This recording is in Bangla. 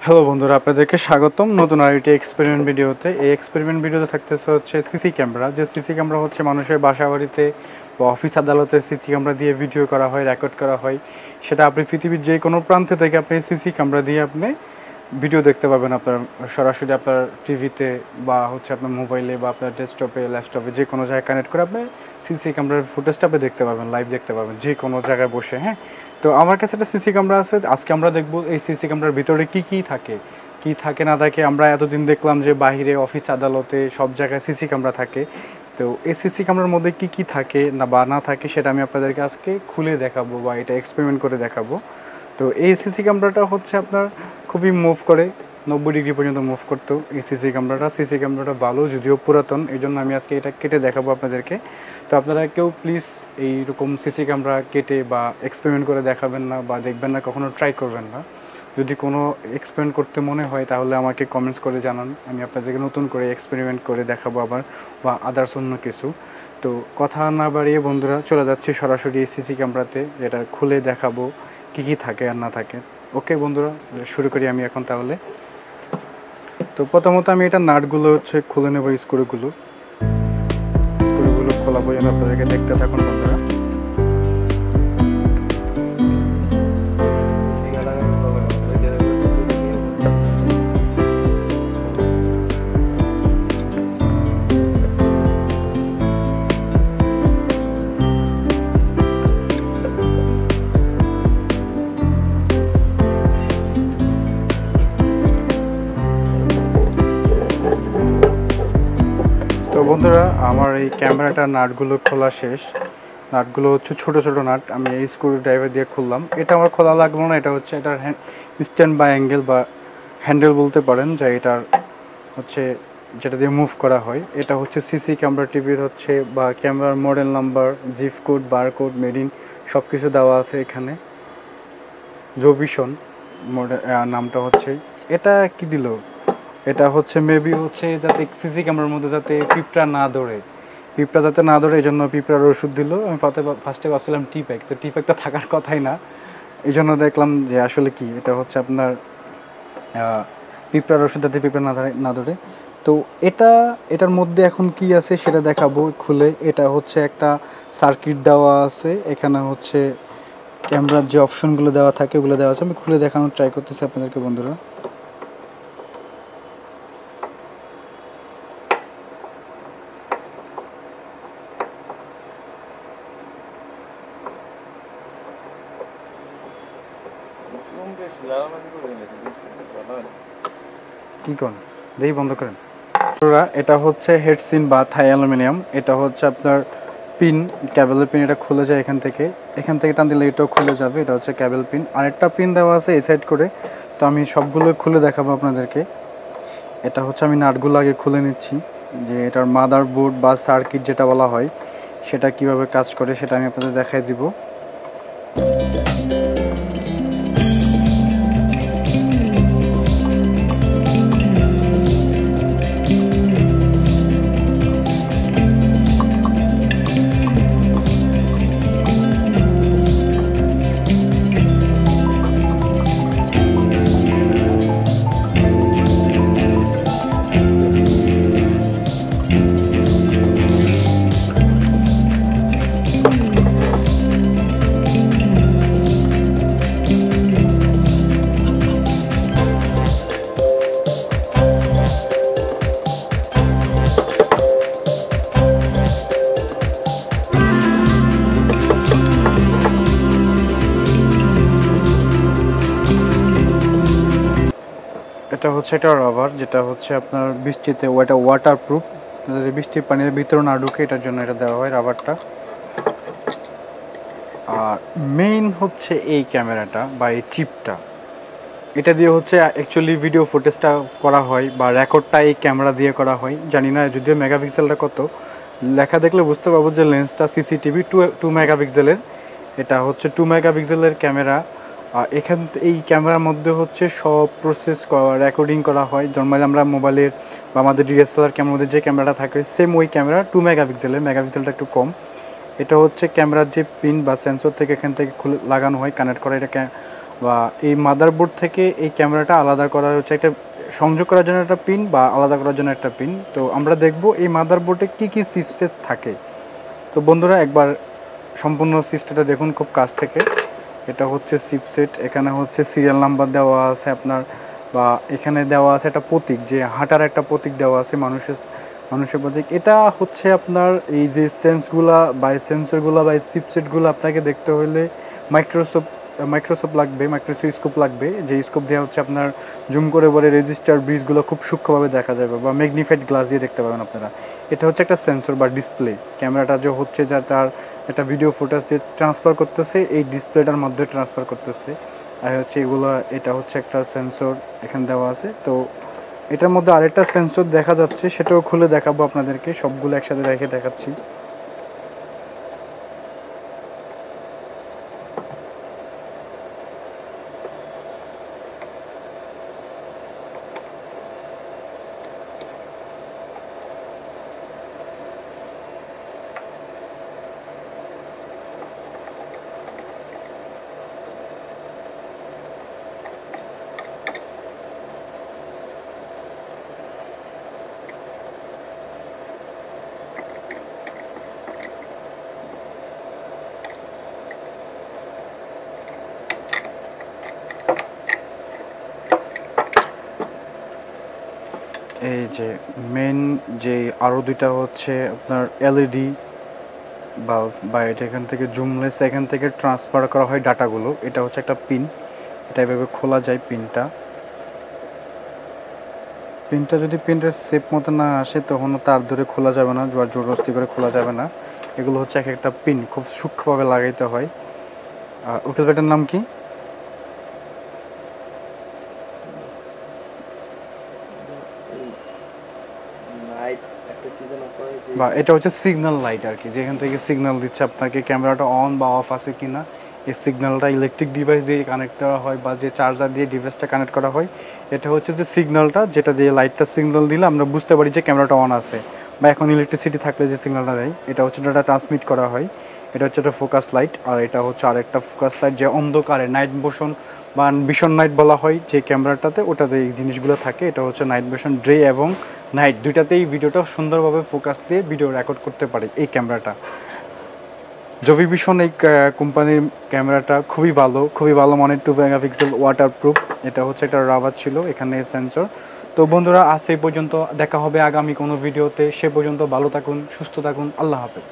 হ্যালো বন্ধুরা, আপনাদেরকে স্বাগতম নতুন আরেকটি এক্সপেরিমেন্ট ভিডিওতে। এই এক্সপেরিমেন্ট ভিডিওতে থাকতেছে হচ্ছে সিসি ক্যামেরা। যে সিসি ক্যামেরা হচ্ছে মানুষের বাসা বাড়িতে বা অফিস আদালতে সিসি ক্যামেরা দিয়ে ভিডিও করা হয়, রেকর্ড করা হয়। সেটা আপনি পৃথিবীর যে কোনো প্রান্তে থেকে আপনি সিসি ক্যামেরা দিয়ে আপনি ভিডিও দেখতে পাবেন আপনার সরাসরি আপনার টিভিতে বা হচ্ছে আপনার মোবাইলে বা আপনার ডেস্কটপে ল্যাপটপে যে কোনো জায়গায় কানেক্ট করে আপনি সিসি ক্যামেরার ফুটেজটা আপনি দেখতে পাবেন, লাইভ দেখতে পাবেন যে কোনো জায়গায় বসে। হ্যাঁ, তো আমার কাছে একটা সিসি ক্যামেরা আছে। আজকে আমরা দেখব এই সিসি ক্যামেরার ভিতরে কি থাকে না থাকে। আমরা এতদিন দেখলাম যে বাইরে অফিস আদালতে সব জায়গায় সিসি ক্যামেরা থাকে। তো এই সিসি ক্যামেরার মধ্যে কি থাকে না থাকে সেটা আমি আপনাদেরকে আজকে খুলে দেখাবো বা এটা এক্সপেরিমেন্ট করে দেখাবো। তো এই সিসি ক্যামেরাটা হচ্ছে আপনার খুবই মুভ করে, 90 ডিগ্রি পর্যন্ত মুভ করতো এই সিসি ক্যামেরাটা ভালো, যদিও পুরাতন, এই জন্য আমি আজকে এটা কেটে দেখাবো আপনাদেরকে। তো আপনারা কেউ প্লিজ এইরকম সিসি ক্যামেরা কেটে বা এক্সপেরিমেন্ট করে দেখাবেন না বা দেখবেন না, কখনো ট্রাই করবেন না। যদি কোনো এক্সপেরিমেন্ট করতে মনে হয় তাহলে আমাকে কমেন্টস করে জানান, আমি আপনাদেরকে নতুন করে এক্সপেরিমেন্ট করে দেখাবো আবার, বা আদার্স অন্য কিছু। তো কথা না বাড়িয়ে বন্ধুরা চলে যাচ্ছি সরাসরি এই সিসি ক্যামেরাতে, যেটা খুলে দেখাবো কী থাকে আর না থাকে। ওকে বন্ধুরা, শুরু করি আমি এখন তাহলে। তো প্রথমত আমি এটা নাটগুলো হচ্ছে খুলে নেবো, স্ক্রুগুলো খোলা পর্যন্ত আপনাদেরকে দেখতে থাকুন বন্ধুরা। তো বন্ধুরা, আমার এই ক্যামেরাটার নাটগুলো খোলা শেষ। নাটগুলো হচ্ছে ছোটো ছোটো নাট, আমি এই স্ক্রু ড্রাইভার দিয়ে খুললাম। এটা আমার খোলা লাগলো না, এটা হচ্ছে এটার স্ট্যান্ড বাই অ্যাঙ্গেল বা হ্যান্ডেল বলতে পারেন, যা এটার হচ্ছে যেটা দিয়ে মুভ করা হয়। এটা হচ্ছে সিসি ক্যামেরা টিভির হচ্ছে বা ক্যামেরার model number, zip code, barcode, made in সব কিছু দেওয়া আছে এখানে। জোভিশন মডেল নামটা হচ্ছে। এটা কি দিল, এটা হচ্ছে মেবি হচ্ছে যাতে সিসি ক্যামেরার মধ্যে যাতে পিঁপড়া যাতে না ধরে এই জন্য পিঁপড়ার ওষুধ দিল। আমি ফার্স্টে ভাবছিলাম টিপ্যাক, তো টিপ্যাক তো থাকার কথাই না, এই জন্য দেখলাম যে আসলে কি এটা হচ্ছে আপনার পিঁপড়ার ওষুধ যাতে পিঁপড়া না ধরে। তো এটার মধ্যে এখন কি আছে সেটা দেখাবো খুলে। এটা হচ্ছে একটা সার্কিট দেওয়া আছে, এখানে হচ্ছে ক্যামেরার যে অপশনগুলো দেওয়া থাকে ওগুলো দেওয়া আছে। আমি খুলে দেখানোর ট্রাই করতেছি আপনাদেরকে বন্ধুরা। কি করেন দেখি, বন্ধ করেন। এটা হচ্ছে হেডসিন বা থাই অ্যালুমিনিয়াম। এটা হচ্ছে আপনার পিন, ক্যাবেলের পিন। এটা খুলে যায় এখান থেকে টান দিলে এটাও খুলে যাবে। এটা হচ্ছে ক্যাবেল পিন। আরেকটা পিন দেওয়া আছে এই সাইড করে, তো আমি সবগুলো খুলে দেখাবো আপনাদেরকে। এটা হচ্ছে আমি নাটগুলো আগে খুলে নিচ্ছি, যে এটার মাদার বোর্ড বা সার্কিট যেটা বলা হয় সেটা কিভাবে কাজ করে সেটা আমি আপনাদের দেখাই দিব। এটা হচ্ছে এটা রাবার, যেটা হচ্ছে আপনার বৃষ্টিতে ওটা ওয়াটারপ্রুফ, যাতে বৃষ্টির পানির ভিতরে না ঢুকে, এটার জন্য এটা দেওয়া হয় রাবারটা। আর মেইন হচ্ছে এই ক্যামেরাটা বা এই চিপটা, এটা দিয়ে হচ্ছে অ্যাকচুয়ালি ভিডিও ফুটেজটা করা হয় বা রেকর্ডটা এই ক্যামেরা দিয়ে করা হয়। জানি না যদিও মেগাপিক্সেলটা কত, লেখা দেখলে বুঝতে পারবো যে লেন্সটা সিসিটিভি 2 মেগাপিক্সেলের। এটা হচ্ছে 2 মেগাপিক্সেলের ক্যামেরা। এই ক্যামেরার মধ্যে হচ্ছে সব প্রসেস রেকর্ডিং করা হয়। নরমালি আমরা মোবাইলের বা আমাদের ডিএসএলআর ক্যামেরার যে ক্যামেরাটা থাকে সেম ওই ক্যামেরা 2 মেগাপিক্সেলের, মেগাপিক্সেলটা একটু কম। এটা হচ্ছে ক্যামেরার যে পিন বা সেন্সর থেকে এখান থেকে খুলে লাগানো হয়, কানেক্ট করা। এটা বা এই মাদারবোর্ড থেকে এই ক্যামেরাটা আলাদা করার হচ্ছে একটা সংযোগ করার জন্য একটা পিন বা আলাদা করার জন্য একটা পিন। তো আমরা দেখব এই মাদারবোর্ডে কী কী সিস্টেম থাকে। তো বন্ধুরা একবার সম্পূর্ণ সিস্টেমটা দেখুন খুব কাছ থেকে। এটা হচ্ছে চিপসেট, এখানে হচ্ছে সিরিয়াল নাম্বার দেওয়া আছে আপনার, বা এখানে দেওয়া আছে একটা প্রতীক, যে হাঁটার একটা প্রতীক দেওয়া আছে মানুষের প্রতীক। এটা হচ্ছে আপনার এই যে সেন্সগুলা বা সেন্সরগুলো বা চিপসেটগুলো আপনাকে দেখতে হলে মাইক্রোস্কোপ লাগবে, মাইক্রোস্কোপ লাগবে, যে স্কোপ দেওয়া হচ্ছে আপনার জুম করে বলে রেজিস্টার ব্রিজগুলো খুব সূক্ষ্মভাবে দেখা যাবে, বা ম্যাগনিফাইড গ্লাস দিয়ে দেখতে পাবেন আপনারা। এটা হচ্ছে একটা সেন্সর বা ডিসপ্লে, ক্যামেরাটা যে হচ্ছে যা তার একটা ভিডিও ফুটেজ যে ট্রান্সফার করতেছে এই ডিসপ্লেটার মধ্যে ট্রান্সফার করতেছে। আর হচ্ছে এগুলো, এটা হচ্ছে একটা সেন্সর এখানে দেওয়া আছে। তো এটার মধ্যে আরেকটা সেন্সর দেখা যাচ্ছে, সেটাও খুলে দেখাবো আপনাদেরকে, সবগুলো একসাথে রেখে দেখাচ্ছি। এই যে মেন যে আরও দুইটা হচ্ছে আপনার এলইডি বাল্ব, বা এটা এখান থেকে জুমলেস এখান থেকে ট্রান্সফার করা হয় ডাটাগুলো। এটা হচ্ছে একটা পিন, এটা এভাবে খোলা যায়। পিনটা যদি পিনটার শেপ মতো না আসে তখনও তার ধরে খোলা যাবে না, বা জোরজস্তি করে খোলা যাবে না। এগুলো হচ্ছে এক একটা পিন খুব সূক্ষ্মভাবে লাগাইতে হয়। উকিল ব্যাটার নাম কি? বা এটা হচ্ছে সিগন্যাল লাইট আর কি, যেখান থেকে সিগন্যাল দিচ্ছে আপনাকে ক্যামেরাটা অন বা অফ আছে কিনা। এই সিগন্যালটা ইলেকট্রিক ডিভাইস দিয়ে কানেক্ট করা হয়, বা যে চার্জার দিয়ে ডিভাইসটা কানেক্ট করা হয়। এটা হচ্ছে যে সিগন্যালটা, যেটা দিয়ে লাইটটা সিগন্যাল দিলে আমরা বুঝতে পারি যে ক্যামেরাটা অন আছে, বা এখন ইলেকট্রিসিটি থাকলে যে সিগন্যালটা দেয় এটা হচ্ছে ডাটা ট্রান্সমিট করা হয়। এটা হচ্ছে একটা ফোকাস লাইট, আর এটা হচ্ছে আরেকটা ফোকাস লাইট যে অন্ধকারে নাইট মোশন বা ভিশন নাইট বলা হয় যে ক্যামেরাটাতে, ওটাতে এই জিনিসগুলো থাকে। এটা হচ্ছে নাইট ভিশন, ডে এবং নাইট দুইটাতেই ভিডিওটা সুন্দরভাবে ফোকাস দিয়ে ভিডিও রেকর্ড করতে পারে এই ক্যামেরাটা। জভি ভিশন এই কোম্পানির ক্যামেরাটা খুবই ভালো মানের 2 মেগাপিক্সেল ওয়াটারপ্রুফ। এটা হচ্ছে একটা রাবার ছিল এখানে সেন্সর। তো বন্ধুরা আজ এই পর্যন্ত, দেখা হবে আগামী কোনো ভিডিওতে। সে পর্যন্ত ভালো থাকুন, সুস্থ থাকুন, আল্লাহ হাফেজ।